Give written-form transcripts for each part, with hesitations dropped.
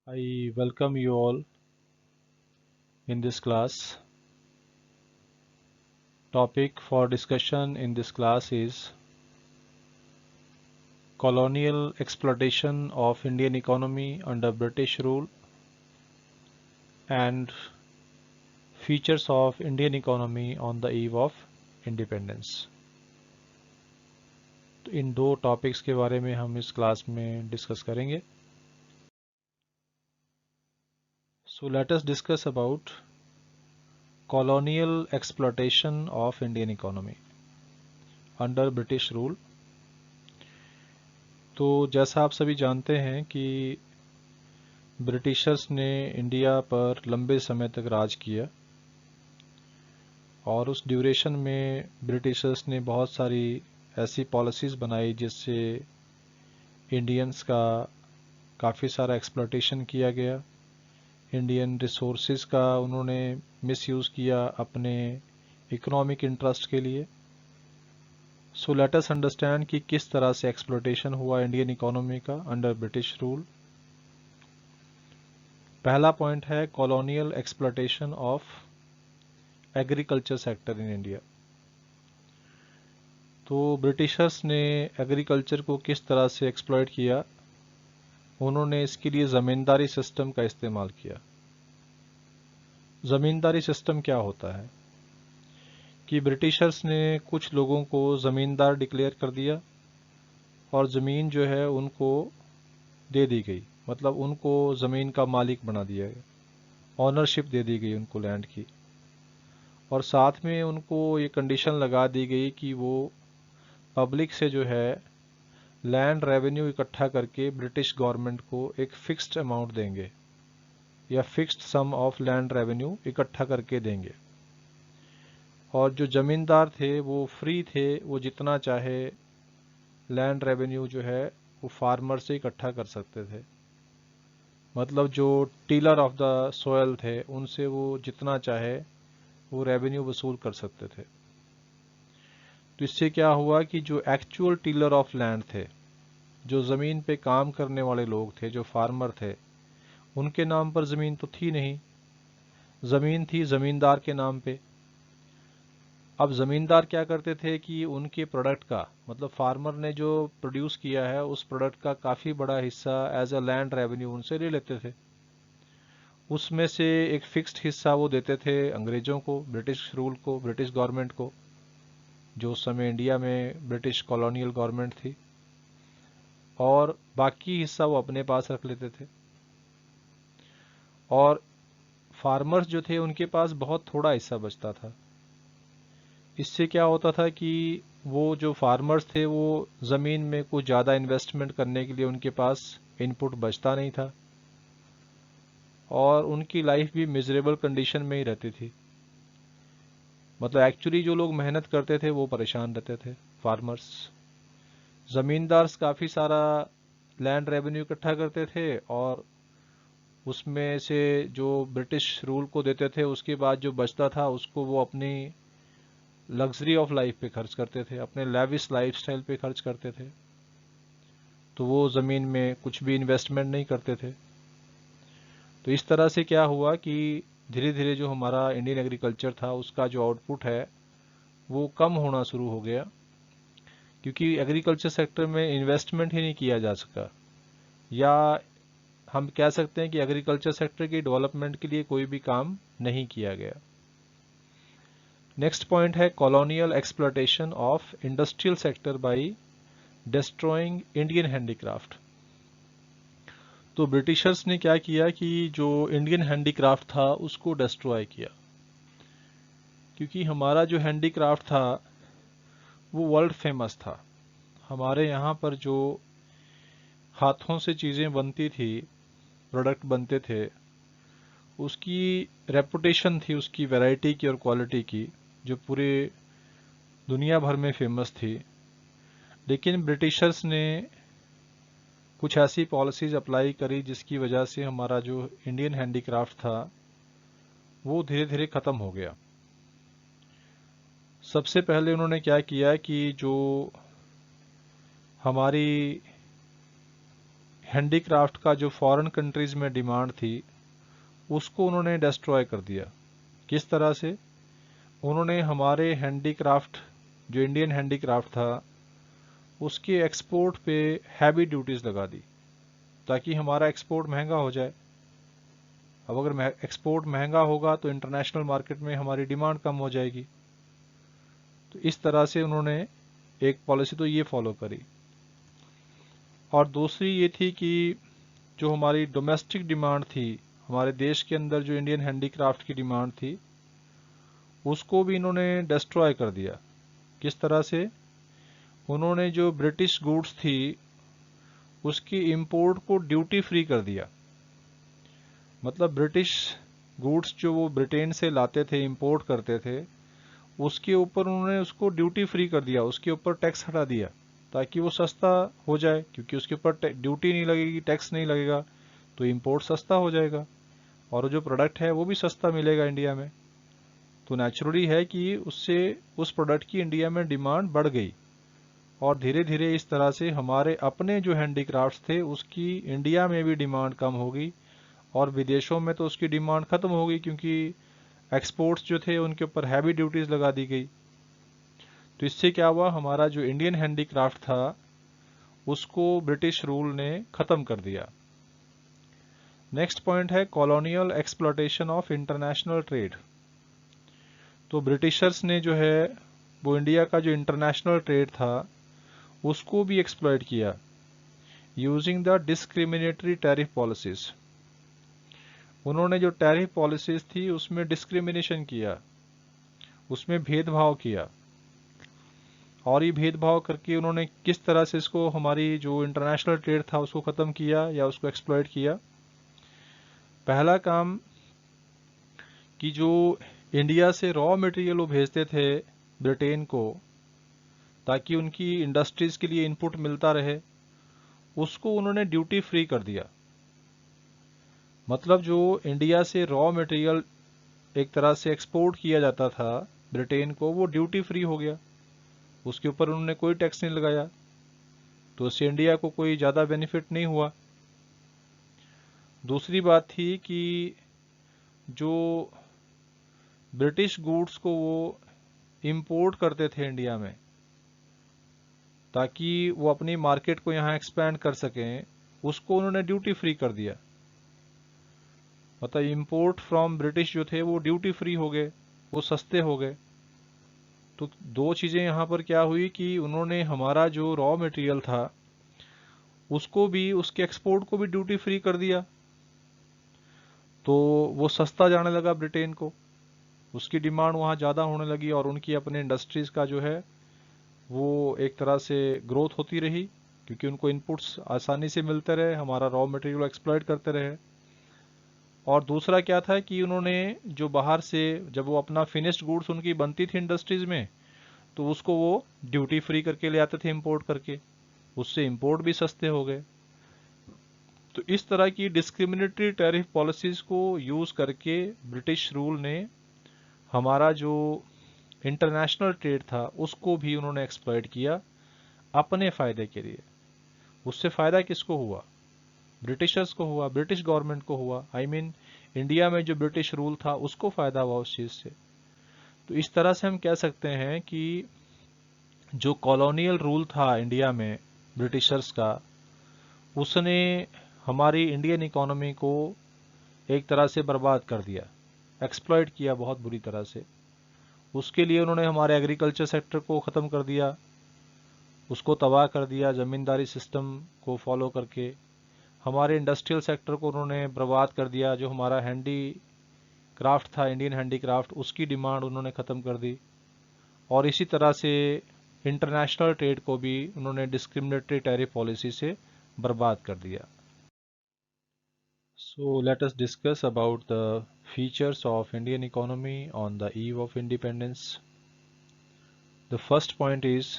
I welcome you all in this class. Topic for discussion in this class is colonial exploitation of Indian economy under British rule and features of Indian economy on the eve of independence. तो इन दो topics के बारे में हम इस class में discuss करेंगे. So let us discuss about colonial exploitation of Indian economy under British rule. तो जैसा आप सभी जानते हैं कि ब्रिटिशर्स ने इंडिया पर लंबे समय तक राज किया और उस ड्यूरेशन में ब्रिटिशर्स ने बहुत सारी ऐसी पॉलिसीज़ बनाई जिससे इंडियंस का काफ़ी सारा एक्सप्लॉयटेशन किया गया. इंडियन रिसोर्सेज का उन्होंने मिसयूज़ किया अपने इकोनॉमिक इंटरेस्ट के लिए. सो लेट अस अंडरस्टैंड कि किस तरह से एक्सप्लॉयटेशन हुआ इंडियन इकोनॉमी का अंडर ब्रिटिश रूल. पहला पॉइंट है colonial exploitation of agriculture sector in India. तो ब्रिटिशर्स ने एग्रीकल्चर को किस तरह से एक्सप्लॉयट किया, उन्होंने इसके लिए ज़मींदारी सिस्टम का इस्तेमाल किया. ज़मींदारी सिस्टम क्या होता है कि ब्रिटिशर्स ने कुछ लोगों को ज़मींदार डिक्लेयर कर दिया और ज़मीन जो है उनको दे दी गई, मतलब उनको ज़मीन का मालिक बना दिया गया, ऑनरशिप दे दी गई उनको लैंड की. और साथ में उनको ये कंडीशन लगा दी गई कि वो पब्लिक से जो है लैंड रेवेन्यू इकट्ठा करके ब्रिटिश गवर्नमेंट को एक फिक्स्ड अमाउंट देंगे या fixed sum of land revenue इकट्ठा करके देंगे. और जो ज़मींदार थे वो फ्री थे, वो जितना चाहे लैंड रेवेन्यू जो है वो फार्मर से इकट्ठा कर सकते थे. मतलब जो टीलर ऑफ द सोयल थे उनसे वो जितना चाहे वो रेवेन्यू वसूल कर सकते थे. तो इससे क्या हुआ कि जो एक्चुअल टीलर ऑफ लैंड थे, जो ज़मीन पे काम करने वाले लोग थे, जो फार्मर थे, उनके नाम पर ज़मीन तो थी नहीं, ज़मीन थी ज़मींदार के नाम पे. अब ज़मींदार क्या करते थे कि उनके प्रोडक्ट का, मतलब फार्मर ने जो प्रोड्यूस किया है उस प्रोडक्ट का काफ़ी बड़ा हिस्सा एज अ लैंड रेवेन्यू उनसे ले लेते थे. उसमें से एक फिक्स्ड हिस्सा वो देते थे अंग्रेज़ों को, ब्रिटिश रूल को, ब्रिटिश गवर्नमेंट को, जो उस समय इंडिया में ब्रिटिश कॉलोनियल गवर्नमेंट थी, और बाकी हिस्सा वो अपने पास रख लेते थे. और फार्मर्स जो थे उनके पास बहुत थोड़ा हिस्सा बचता था. इससे क्या होता था कि वो जो फार्मर्स थे वो ज़मीन में कुछ ज़्यादा इन्वेस्टमेंट करने के लिए उनके पास इनपुट बचता नहीं था और उनकी लाइफ भी मिजरेबल कंडीशन में ही रहती थी. मतलब एक्चुअली जो लोग मेहनत करते थे वो परेशान रहते थे, फार्मर्स. ज़मींदार्स काफ़ी सारा लैंड रेवेन्यू इकट्ठा करते थे और उसमें से जो ब्रिटिश रूल को देते थे उसके बाद जो बचता था उसको वो अपनी लग्जरी ऑफ लाइफ पे खर्च करते थे, अपने लेविश लाइफस्टाइल पे खर्च करते थे. तो वो ज़मीन में कुछ भी इन्वेस्टमेंट नहीं करते थे. तो इस तरह से क्या हुआ कि धीरे धीरे जो हमारा इंडियन एग्रीकल्चर था उसका जो आउटपुट है वो कम होना शुरू हो गया, क्योंकि एग्रीकल्चर सेक्टर में इन्वेस्टमेंट ही नहीं किया जा सका, या हम कह सकते हैं कि एग्रीकल्चर सेक्टर की डेवलपमेंट के लिए कोई भी काम नहीं किया गया. नेक्स्ट पॉइंट है colonial exploitation of industrial sector bye destroying Indian handicraft. तो ब्रिटिशर्स ने क्या किया कि जो इंडियन हैंडीक्राफ्ट था उसको डिस्ट्रॉय किया, क्योंकि हमारा जो हैंडीक्राफ्ट था वो वर्ल्ड फेमस था. हमारे यहाँ पर जो हाथों से चीज़ें बनती थी, प्रोडक्ट बनते थे, उसकी रेपुटेशन थी, उसकी वैरायटी की और क्वालिटी की, जो पूरे दुनिया भर में फेमस थी. लेकिन ब्रिटिशर्स ने कुछ ऐसी पॉलिसीज़ अप्लाई करी जिसकी वजह से हमारा जो इंडियन हैंडीक्राफ्ट था वो धीरे धीरे ख़त्म हो गया. सबसे पहले उन्होंने क्या किया कि जो हमारी हैंडीक्राफ्ट का जो फॉरेन कंट्रीज़ में डिमांड थी उसको उन्होंने डिस्ट्रॉय कर दिया। किस तरह से? उन्होंने हमारे हैंडीक्राफ्ट, जो इंडियन हैंडीक्राफ्ट था, उसके एक्सपोर्ट पे हैवी ड्यूटीज़ लगा दी ताकि हमारा एक्सपोर्ट महंगा हो जाए। अब अगर एक्सपोर्ट महंगा होगा तो इंटरनेशनल मार्केट में हमारी डिमांड कम हो जाएगी। तो इस तरह से उन्होंने एक पॉलिसी तो ये फॉलो करी, और दूसरी ये थी कि जो हमारी डोमेस्टिक डिमांड थी, हमारे देश के अंदर जो इंडियन हैंडीक्राफ्ट की डिमांड थी, उसको भी इन्होंने डिस्ट्रॉय कर दिया। किस तरह से? उन्होंने जो ब्रिटिश गुड्स थी उसकी इंपोर्ट को ड्यूटी फ्री कर दिया। मतलब ब्रिटिश गुड्स जो वो ब्रिटेन से लाते थे, इंपोर्ट करते थे, उसके ऊपर उन्होंने उसको ड्यूटी फ्री कर दिया, उसके ऊपर टैक्स हटा दिया ताकि वो सस्ता हो जाए, क्योंकि उसके ऊपर ड्यूटी नहीं लगेगी, टैक्स नहीं लगेगा, तो इंपोर्ट सस्ता हो जाएगा और जो प्रोडक्ट है वो भी सस्ता मिलेगा इंडिया में। तो नेचुरली है कि उससे उस प्रोडक्ट की इंडिया में डिमांड बढ़ गई, और धीरे धीरे इस तरह से हमारे अपने जो हैंडीक्राफ्ट्स थे उसकी इंडिया में भी डिमांड कम होगी, और विदेशों में तो उसकी डिमांड खत्म हो गई क्योंकि एक्सपोर्ट्स जो थे उनके ऊपर हैवी ड्यूटीज लगा दी गई। तो इससे क्या हुआ, हमारा जो इंडियन हैंडीक्राफ्ट था उसको ब्रिटिश रूल ने खत्म कर दिया। नेक्स्ट पॉइंट है colonial exploitation of international trade. तो ब्रिटिशर्स ने जो है वो इंडिया का जो इंटरनेशनल ट्रेड था उसको भी एक्सप्लॉयट किया using the discriminatory tariff policies. उन्होंने जो टैरिफ पॉलिसीज थी उसमें डिस्क्रिमिनेशन किया, उसमें भेदभाव किया, और ये भेदभाव करके उन्होंने किस तरह से इसको, हमारी जो इंटरनेशनल ट्रेड था उसको ख़त्म किया या उसको एक्सप्लॉयट किया। पहला काम कि जो इंडिया से रॉ मटेरियल वो भेजते थे ब्रिटेन को ताकि उनकी इंडस्ट्रीज़ के लिए इनपुट मिलता रहे, उसको उन्होंने ड्यूटी फ्री कर दिया। मतलब जो इंडिया से रॉ मटेरियल एक तरह से एक्सपोर्ट किया जाता था ब्रिटेन को, वो ड्यूटी फ्री हो गया, उसके ऊपर उन्होंने कोई टैक्स नहीं लगाया, तो उससे इंडिया को कोई ज़्यादा बेनिफिट नहीं हुआ। दूसरी बात थी कि जो ब्रिटिश गुड्स को वो इंपोर्ट करते थे इंडिया में ताकि वो अपनी मार्केट को यहाँ एक्सपैंड कर सकें, उसको उन्होंने ड्यूटी फ्री कर दिया। मतलब इंपोर्ट फ्रॉम ब्रिटिश जो थे वो ड्यूटी फ्री हो गए, वो सस्ते हो गए। तो दो चीज़ें यहाँ पर क्या हुई कि उन्होंने हमारा जो रॉ मटेरियल था उसको भी, उसके एक्सपोर्ट को भी ड्यूटी फ्री कर दिया, तो वो सस्ता जाने लगा ब्रिटेन को, उसकी डिमांड वहाँ ज़्यादा होने लगी, और उनकी अपने इंडस्ट्रीज़ का जो है वो एक तरह से ग्रोथ होती रही क्योंकि उनको इनपुट्स आसानी से मिलते रहे, हमारा रॉ मटेरियल एक्सप्लॉयट करते रहे। और दूसरा क्या था कि उन्होंने जो बाहर से, जब वो अपना फिनिश्ड गुड्स उनकी बनती थी इंडस्ट्रीज़ में, तो उसको वो ड्यूटी फ्री करके ले आते थे इंपोर्ट करके, उससे इंपोर्ट भी सस्ते हो गए। तो इस तरह की डिस्क्रिमिनेटरी टैरिफ पॉलिसीज़ को यूज़ करके ब्रिटिश रूल ने हमारा जो इंटरनेशनल ट्रेड था उसको भी उन्होंने एक्सप्लॉइट किया अपने फ़ायदे के लिए। उससे फ़ायदा किसको हुआ? ब्रिटिशर्स को हुआ, ब्रिटिश गवर्नमेंट को हुआ। आई मीन इंडिया में जो ब्रिटिश रूल था उसको फ़ायदा हुआ उस चीज़ से। तो इस तरह से हम कह सकते हैं कि जो कॉलोनियल रूल था इंडिया में ब्रिटिशर्स का, उसने हमारी इंडियन इकोनॉमी को एक तरह से बर्बाद कर दिया, एक्सप्लॉइट किया बहुत बुरी तरह से। उसके लिए उन्होंने हमारे एग्रीकल्चर सेक्टर को ख़त्म कर दिया, उसको तबाह कर दिया ज़मींदारी सिस्टम को फॉलो करके। हमारे इंडस्ट्रियल सेक्टर को उन्होंने बर्बाद कर दिया, जो हमारा हैंडी क्राफ्ट था, इंडियन हैंडी क्राफ्ट, उसकी डिमांड उन्होंने ख़त्म कर दी। और इसी तरह से इंटरनेशनल ट्रेड को भी उन्होंने डिस्क्रिमिनेटरी टैरिफ पॉलिसी से बर्बाद कर दिया। So let us discuss about the features of Indian economy on the eve of independence. The first point is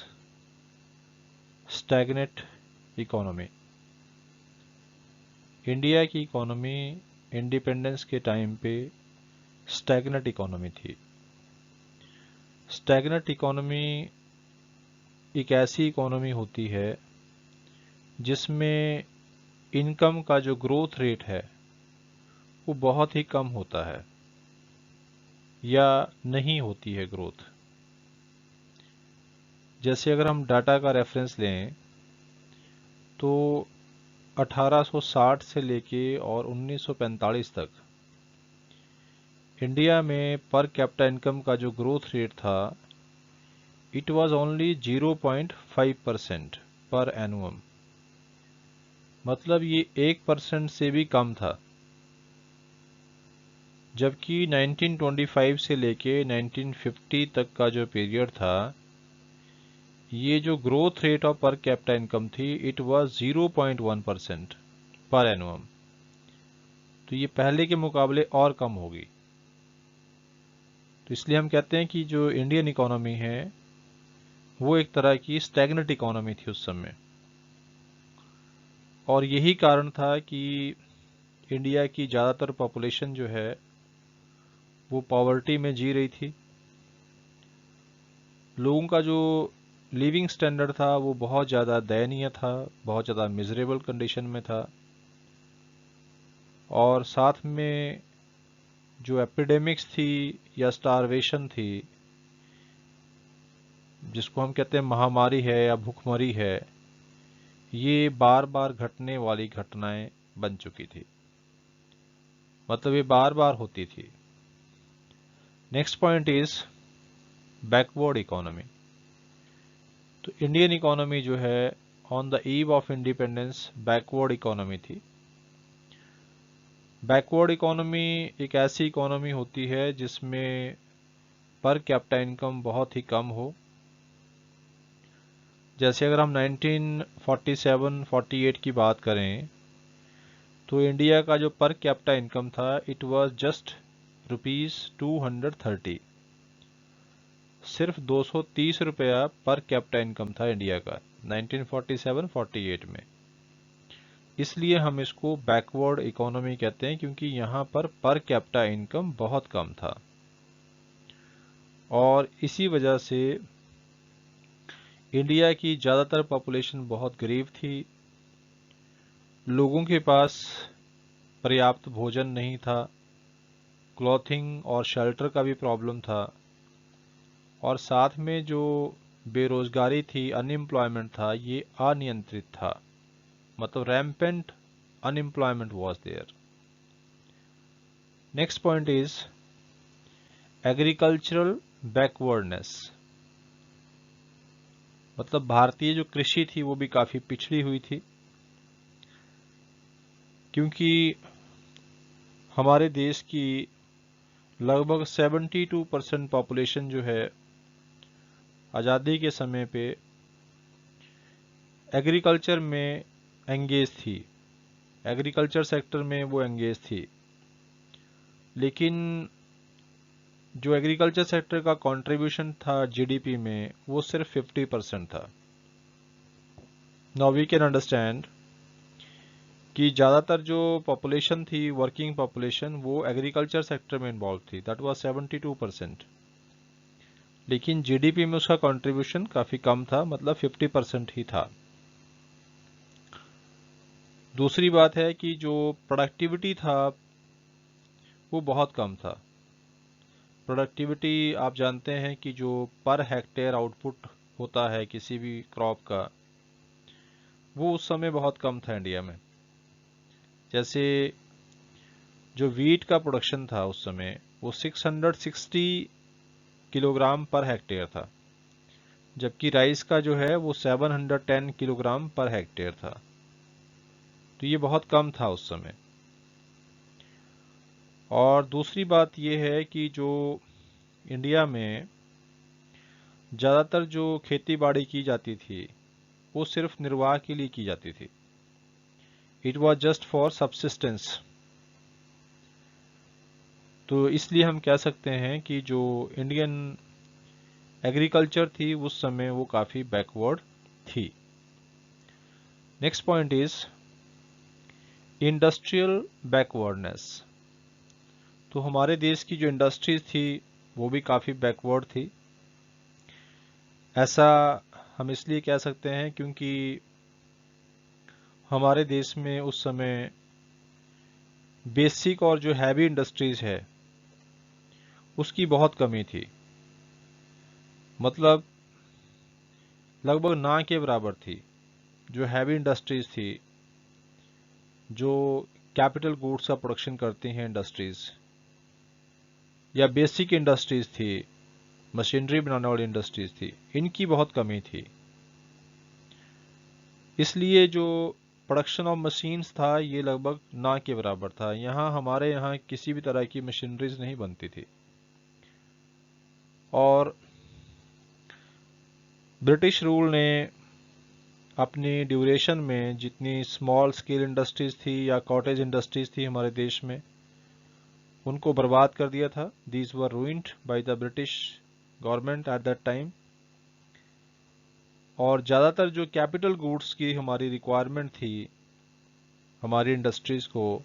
stagnant economy. India की इकोनॉमी इंडिपेंडेंस के टाइम पे स्टैगनेंट इकोनॉमी थी। स्टैगनेंट इकोनॉमी एक ऐसी इकोनॉमी होती है जिसमें इनकम का जो ग्रोथ रेट है वो बहुत ही कम होता है या नहीं होती है ग्रोथ। जैसे अगर हम डाटा का रेफरेंस लें तो 1860 से लेके और 1945 तक इंडिया में पर कैपिटा इनकम का जो ग्रोथ रेट था इट वाज ओनली 0.5% पर एनुअम। मतलब ये 1% से भी कम था। जबकि 1925 से लेके 1950 तक का जो पीरियड था ये जो growth rate of per capita income थी इट वाज 0.1% पर एनुअम। तो ये पहले के मुकाबले और कम होगी। तो इसलिए हम कहते हैं कि जो इंडियन इकोनॉमी है वो एक तरह की स्टैग्नेंट इकोनॉमी थी उस समय। और यही कारण था कि इंडिया की ज़्यादातर पॉपुलेशन जो है वो पॉवर्टी में जी रही थी। लोगों का जो लिविंग स्टैंडर्ड था वो बहुत ज़्यादा दयनीय था, बहुत ज़्यादा मिजरेबल कंडीशन में था। और साथ में जो एपिडेमिक्स थी या स्टारवेशन थी, जिसको हम कहते हैं महामारी है या भूखमरी है, ये बार बार घटने वाली घटनाएं बन चुकी थी। मतलब ये बार बार होती थी। Next point is backward economy. तो इंडियन इकोनॉमी जो है on the eve of independence backward economy थी। बैकवर्ड इकोनॉमी एक ऐसी इकोनॉमी होती है जिसमें पर कैपिटा इनकम बहुत ही कम हो। जैसे अगर हम 1947-48 की बात करें तो इंडिया का जो पर कैपिटा इनकम था इट वाज जस्ट ₹230। सिर्फ 230 रुपया पर कैपिटा इनकम था इंडिया का 1947-48 में। इसलिए हम इसको बैकवर्ड इकोनॉमी कहते हैं क्योंकि यहाँ पर कैपिटा इनकम बहुत कम था। और इसी वजह से इंडिया की ज़्यादातर पॉपुलेशन बहुत गरीब थी। लोगों के पास पर्याप्त भोजन नहीं था, क्लॉथिंग और शेल्टर का भी प्रॉब्लम था, और साथ में जो बेरोजगारी थी, अनएम्प्लॉयमेंट था, ये अनियंत्रित था। मतलब rampant unemployment was there. Next point is agricultural backwardness. मतलब भारतीय जो कृषि थी वो भी काफ़ी पिछड़ी हुई थी, क्योंकि हमारे देश की लगभग 72% पॉपुलेशन जो है आज़ादी के समय पे एग्रीकल्चर में एंगेज थी, एग्रीकल्चर सेक्टर में वो एंगेज थी। लेकिन जो एग्रीकल्चर सेक्टर का कंट्रीब्यूशन था जीडीपी में वो सिर्फ 50% था। नाउ वी कैन अंडरस्टैंड कि ज़्यादातर जो पॉपुलेशन थी, वर्किंग पॉपुलेशन, वो एग्रीकल्चर सेक्टर में इन्वॉल्व थी, दैट वाज 72%। लेकिन जीडीपी में उसका कंट्रीब्यूशन काफ़ी कम था, मतलब 50% ही था। दूसरी बात है कि जो प्रोडक्टिविटी था वो बहुत कम था। प्रोडक्टिविटी आप जानते हैं कि जो पर हेक्टेयर आउटपुट होता है किसी भी क्रॉप का, वो उस समय बहुत कम था इंडिया में। जैसे जो वीट का प्रोडक्शन था उस समय वो 660 किलोग्राम पर हेक्टेयर था, जबकि राइस का जो है वो 710 किलोग्राम पर हेक्टेयर था। तो ये बहुत कम था उस समय। और दूसरी बात ये है कि जो इंडिया में ज़्यादातर जो खेती बाड़ी की जाती थी वो सिर्फ निर्वाह के लिए की जाती थी। It was just for subsistence. तो इसलिए हम कह सकते हैं कि जो इंडियन एग्रीकल्चर थी उस समय वो काफ़ी बैकवर्ड थी। Next point is industrial backwardness. तो हमारे देश की जो इंडस्ट्रीज थी वो भी काफ़ी बैकवर्ड थी। ऐसा हम इसलिए कह सकते हैं क्योंकि हमारे देश में उस समय बेसिक और जो हैवी इंडस्ट्रीज है उसकी बहुत कमी थी। मतलब लगभग ना के बराबर थी। जो हैवी इंडस्ट्रीज थी, जो कैपिटल गुड्स का प्रोडक्शन करती हैं इंडस्ट्रीज, या बेसिक इंडस्ट्रीज थी, मशीनरी बनाने वाली इंडस्ट्रीज थी, इनकी बहुत कमी थी। इसलिए जो प्रोडक्शन ऑफ मशीन्स था ये लगभग ना के बराबर था। हमारे यहाँ किसी भी तरह की मशीनरीज नहीं बनती थी। और ब्रिटिश रूल ने अपनी ड्यूरेशन में जितनी स्मॉल स्केल इंडस्ट्रीज थी या कॉटेज इंडस्ट्रीज थी हमारे देश में, उनको बर्बाद कर दिया था। These were ruined by the British government at that time. और ज़्यादातर जो कैपिटल गुड्स की हमारी रिक्वायरमेंट थी हमारी इंडस्ट्रीज को,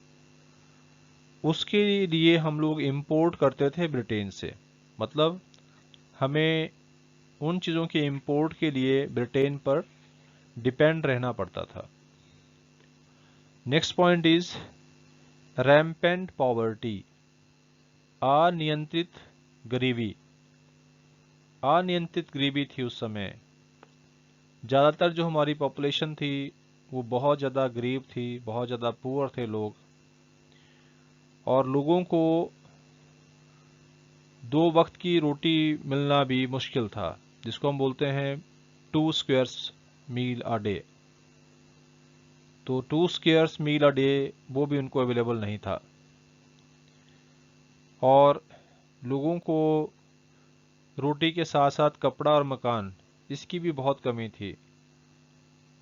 उसके लिए हम लोग इंपोर्ट करते थे ब्रिटेन से। मतलब हमें उन चीज़ों के इंपोर्ट के लिए ब्रिटेन पर डिपेंड रहना पड़ता था। Next point is rampant poverty, अनियंत्रित गरीबी। अनियंत्रित गरीबी थी उस समय। ज़्यादातर जो हमारी पॉपुलेशन थी वो बहुत ज़्यादा गरीब थी, बहुत ज़्यादा पुअर थे लोग। और लोगों को 2 वक्त की रोटी मिलना भी मुश्किल था, जिसको हम बोलते हैं 2 स्क्वेयर्स मील अ डे। तो 2 स्क्वेयर्स मील अ डे वो भी उनको अवेलेबल नहीं था। और लोगों को रोटी के साथ साथ कपड़ा और मकान, इसकी भी बहुत कमी थी।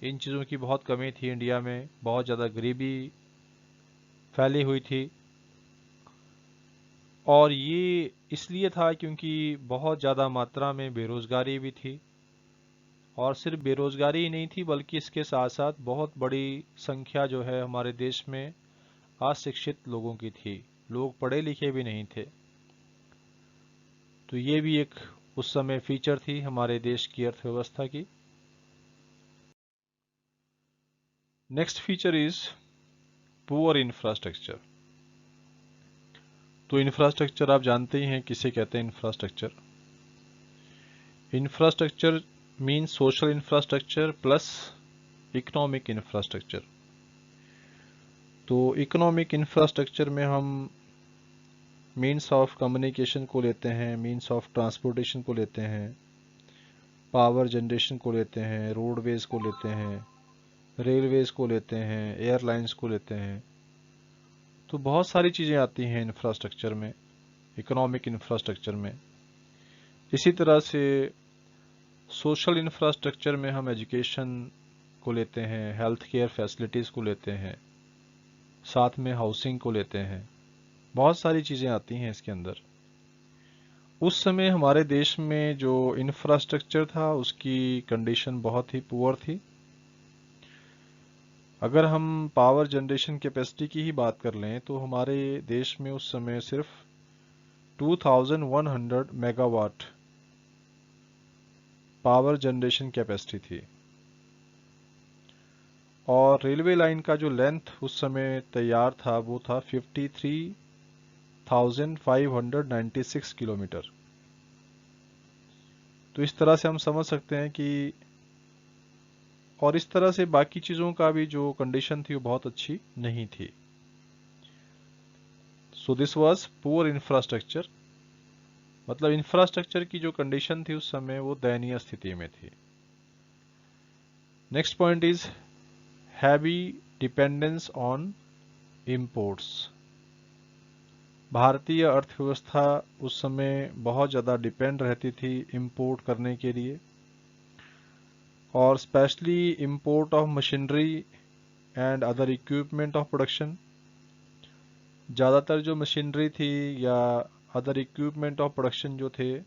इन चीज़ों की बहुत कमी थी। इंडिया में बहुत ज़्यादा गरीबी फैली हुई थी। और ये इसलिए था क्योंकि बहुत ज़्यादा मात्रा में बेरोज़गारी भी थी। और सिर्फ बेरोज़गारी ही नहीं थी, बल्कि इसके साथ साथ बहुत बड़ी संख्या जो है हमारे देश में अशिक्षित लोगों की थी। लोग पढ़े लिखे भी नहीं थे। तो ये भी एक उस समय फीचर थी हमारे देश की अर्थव्यवस्था की। Next feature is poor infrastructure. तो इंफ्रास्ट्रक्चर आप जानते ही हैं किसे कहते हैं। Infrastructure means social infrastructure plus economic infrastructure. तो इकोनॉमिक इंफ्रास्ट्रक्चर में हम मीन्स ऑफ कम्युनिकेशन को लेते हैं, मीन्स ऑफ ट्रांसपोर्टेशन को लेते हैं, पावर जनरेशन को लेते हैं, रोडवेज को लेते हैं, रेलवेज को लेते हैं, एयरलाइंस को लेते हैं। तो बहुत सारी चीज़ें आती हैं इंफ्रास्ट्रक्चर में, इकोनॉमिक इंफ्रास्ट्रक्चर में। इसी तरह से सोशल इंफ्रास्ट्रक्चर में हम एजुकेशन को लेते हैं, हेल्थ केयर फैसिलिटीज़ को लेते हैं, साथ में हाउसिंग को लेते हैं। बहुत सारी चीज़ें आती हैं इसके अंदर। उस समय हमारे देश में जो इंफ्रास्ट्रक्चर था उसकी कंडीशन बहुत ही पुअर थी। अगर हम पावर जनरेशन कैपेसिटी की ही बात कर लें तो हमारे देश में उस समय सिर्फ 2100 मेगावाट पावर जनरेशन कैपेसिटी थी। और रेलवे लाइन का जो लेंथ उस समय तैयार था वो था 53,596 किलोमीटर। तो इस तरह से हम समझ सकते हैं कि, और इस तरह से बाकी चीज़ों का भी जो कंडीशन थी वो बहुत अच्छी नहीं थी। So this was poor infrastructure. मतलब इंफ्रास्ट्रक्चर की जो कंडीशन थी उस समय वो दयनीय स्थिति में थी। Next point is heavy dependence on imports. भारतीय अर्थव्यवस्था उस समय बहुत ज़्यादा डिपेंड रहती थी इंपोर्ट करने के लिए, और specially import of machinery and other equipment of production. ज़्यादातर जो मशीनरी थी या अदर इक्विपमेंट ऑफ प्रोडक्शन जो थे,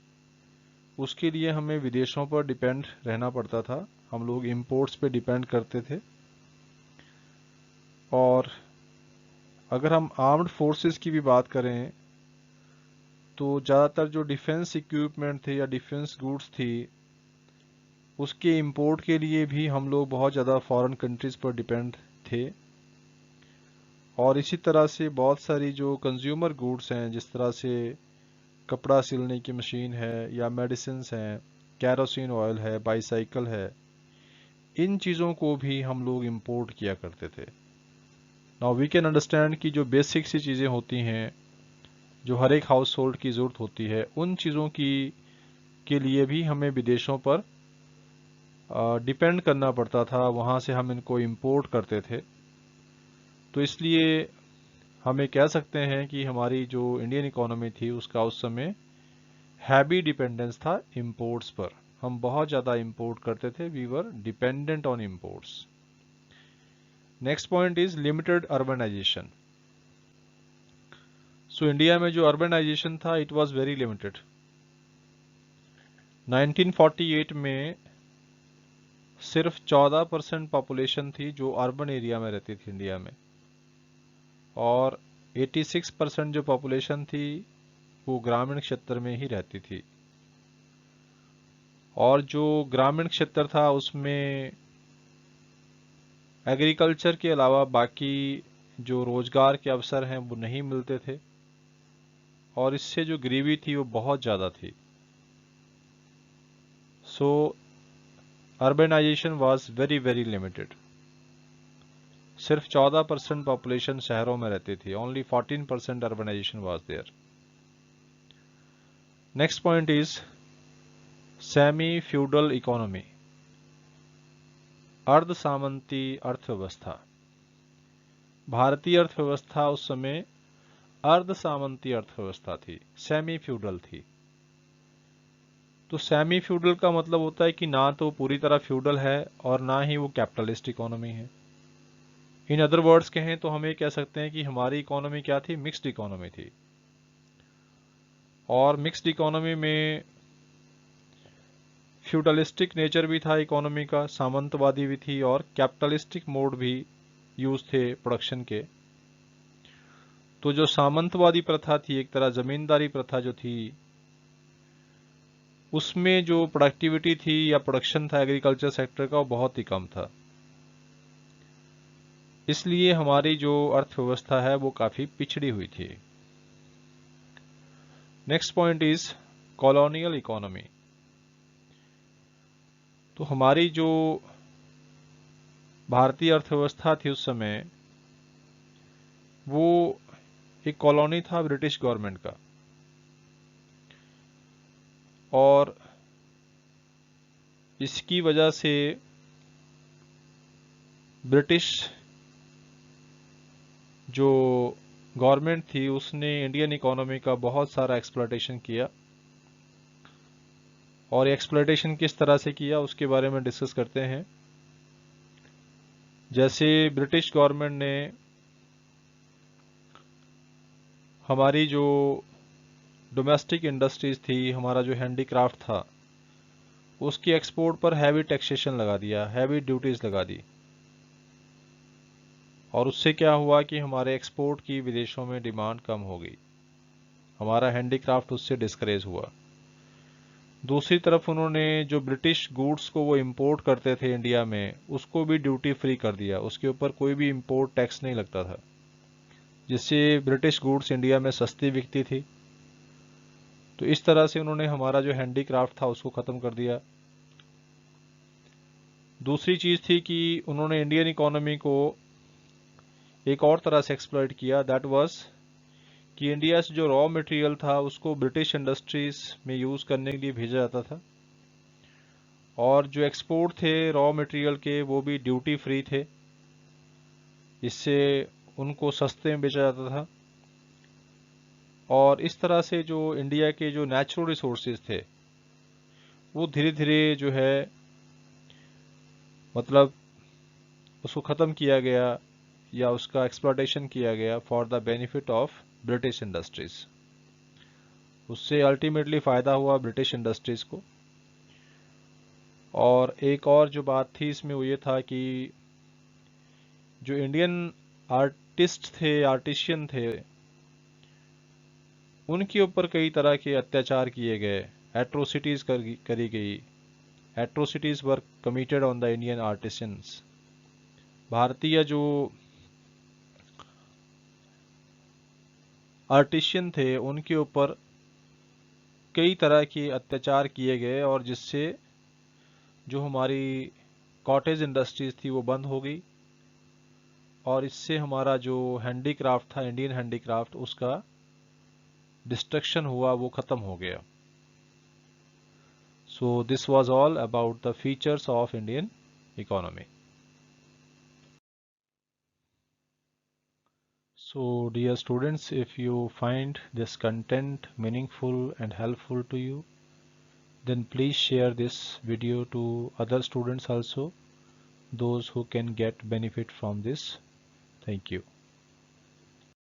उसके लिए हमें विदेशों पर डिपेंड रहना पड़ता था। हम लोग इंपोर्ट्स पे डिपेंड करते थे। और अगर हम आर्म्ड फोर्सेस की भी बात करें तो ज़्यादातर जो डिफेंस इक्विपमेंट थे या डिफेंस गुड्स थी, उसके इंपोर्ट के लिए भी हम लोग बहुत ज़्यादा फॉरेन कंट्रीज़ पर डिपेंड थे। और इसी तरह से बहुत सारी जो कंज्यूमर गुड्स हैं, जिस तरह से कपड़ा सिलने की मशीन है या मेडिसिन्स हैं, कैरोसिन ऑयल है, बाईसाइकिल है, इन चीज़ों को भी हम लोग इंपोर्ट किया करते थे। नाउ वी कैन अंडरस्टैंड कि जो बेसिक सी चीज़ें होती हैं जो हर एक हाउस होल्ड की ज़रूरत होती है, उन चीज़ों की के लिए भी हमें विदेशों पर डिपेंड करना पड़ता था, वहाँ से हम इनको इंपोर्ट करते थे। तो इसलिए हमें कह सकते हैं कि हमारी जो इंडियन इकोनॉमी थी उसका उस समय हैवी डिपेंडेंस था इंपोर्ट्स पर। हम बहुत ज़्यादा इंपोर्ट करते थे, we were dependent on imports. Next point is limited urbanisation. So India में जो अर्बनाइजेशन था इट वाज वेरी लिमिटेड। 1948 में सिर्फ 14% पॉपुलेशन थी जो अर्बन एरिया में रहती थी इंडिया में, और 86% जो पॉपुलेशन थी वो ग्रामीण क्षेत्र में ही रहती थी। और जो ग्रामीण क्षेत्र था उसमें एग्रीकल्चर के अलावा बाकी जो रोजगार के अवसर हैं वो नहीं मिलते थे, और इससे जो गरीबी थी वो बहुत ज़्यादा थी। So urbanisation was very very limited. सिर्फ 14% पॉपुलेशन शहरों में रहती थी, only 14% urbanisation was there. Next point is semi feudal economy, अर्ध सामंती अर्थव्यवस्था। भारतीय अर्थव्यवस्था उस समय अर्ध सामंती अर्थव्यवस्था थी, सेमी फ्यूडल थी। तो सेमी फ्यूडल का मतलब होता है कि ना तो पूरी तरह फ्यूडल है और ना ही वो कैपिटलिस्ट इकोनॉमी है। इन अदर वर्ड्स कहें तो हम ये कह सकते हैं कि हमारी इकोनॉमी क्या थी, मिक्स्ड इकोनॉमी थी। और मिक्स्ड इकोनॉमी में फ्यूडलिस्टिक नेचर भी था इकोनॉमी का, सामंतवादी भी थी, और कैपिटलिस्टिक मोड भी यूज थे प्रोडक्शन के। तो जो सामंतवादी प्रथा थी, एक तरह जमींदारी प्रथा जो थी, उसमें जो प्रोडक्टिविटी थी या प्रोडक्शन था एग्रीकल्चर सेक्टर का वो बहुत ही कम था। इसलिए हमारी जो अर्थव्यवस्था है वो काफी पिछड़ी हुई थी। Next point is colonial economy. तो हमारी जो भारतीय अर्थव्यवस्था थी उस समय वो एक कॉलोनी था ब्रिटिश गवर्नमेंट का, और इसकी वजह से ब्रिटिश जो गवर्नमेंट थी उसने इंडियन इकोनॉमी का बहुत सारा एक्सप्लॉयटेशन किया। और एक्सप्लॉयटेशन किस तरह से किया उसके बारे में डिस्कस करते हैं। जैसे ब्रिटिश गवर्नमेंट ने हमारी जो डोमेस्टिक इंडस्ट्रीज थी, हमारा जो हैंडीक्राफ्ट था, उसकी एक्सपोर्ट पर हैवी टैक्सेशन लगा दिया, हैवी ड्यूटीज लगा दी। और उससे क्या हुआ कि हमारे एक्सपोर्ट की विदेशों में डिमांड कम हो गई, हमारा हैंडीक्राफ्ट उससे डिस्करेज हुआ। दूसरी तरफ उन्होंने जो ब्रिटिश गुड्स को वो इंपोर्ट करते थे इंडिया में, उसको भी ड्यूटी फ्री कर दिया, उसके ऊपर कोई भी इंपोर्ट टैक्स नहीं लगता था, जिससे ब्रिटिश गुड्स इंडिया में सस्ती बिकती थी। तो इस तरह से उन्होंने हमारा जो हैंडीक्राफ्ट था उसको ख़त्म कर दिया। दूसरी चीज़ थी कि उन्होंने इंडियन इकोनॉमी को एक और तरह से एक्सप्लॉइट किया, दैट वाज कि इंडिया से जो रॉ मटेरियल था उसको ब्रिटिश इंडस्ट्रीज में यूज़ करने के लिए भेजा जाता था, और जो एक्सपोर्ट थे रॉ मटेरियल के वो भी ड्यूटी फ्री थे, इससे उनको सस्ते में बेचा जाता था। और इस तरह से जो इंडिया के जो नेचुरल रिसोर्सेज थे वो धीरे धीरे जो है मतलब उसको ख़त्म किया गया या उसका एक्सप्लॉयटेशन किया गया for the benefit of British industries. उससे अल्टीमेटली फ़ायदा हुआ ब्रिटिश इंडस्ट्रीज को। और एक और जो बात थी इसमें वो ये था कि जो इंडियन आर्टिस्ट थे, आर्टिशियन थे, उनके ऊपर कई तरह के अत्याचार किए गए, एट्रोसिटीज करी गई, atrocities were committed on the Indian artisans. भारतीय जो आर्टिशियन थे उनके ऊपर कई तरह के अत्याचार किए गए और जिससे जो हमारी कॉटेज इंडस्ट्रीज थी वो बंद हो गई और इससे हमारा जो हैंडीक्राफ्ट था, इंडियन हैंडीक्राफ्ट, उसका डिस्ट्रक्शन हुआ, वो ख़त्म हो गया। So this was all about the features of Indian economy. So dear students, if you find this content meaningful and helpful to you, then please share this video to other students also, those who can get benefit from this. Thank you.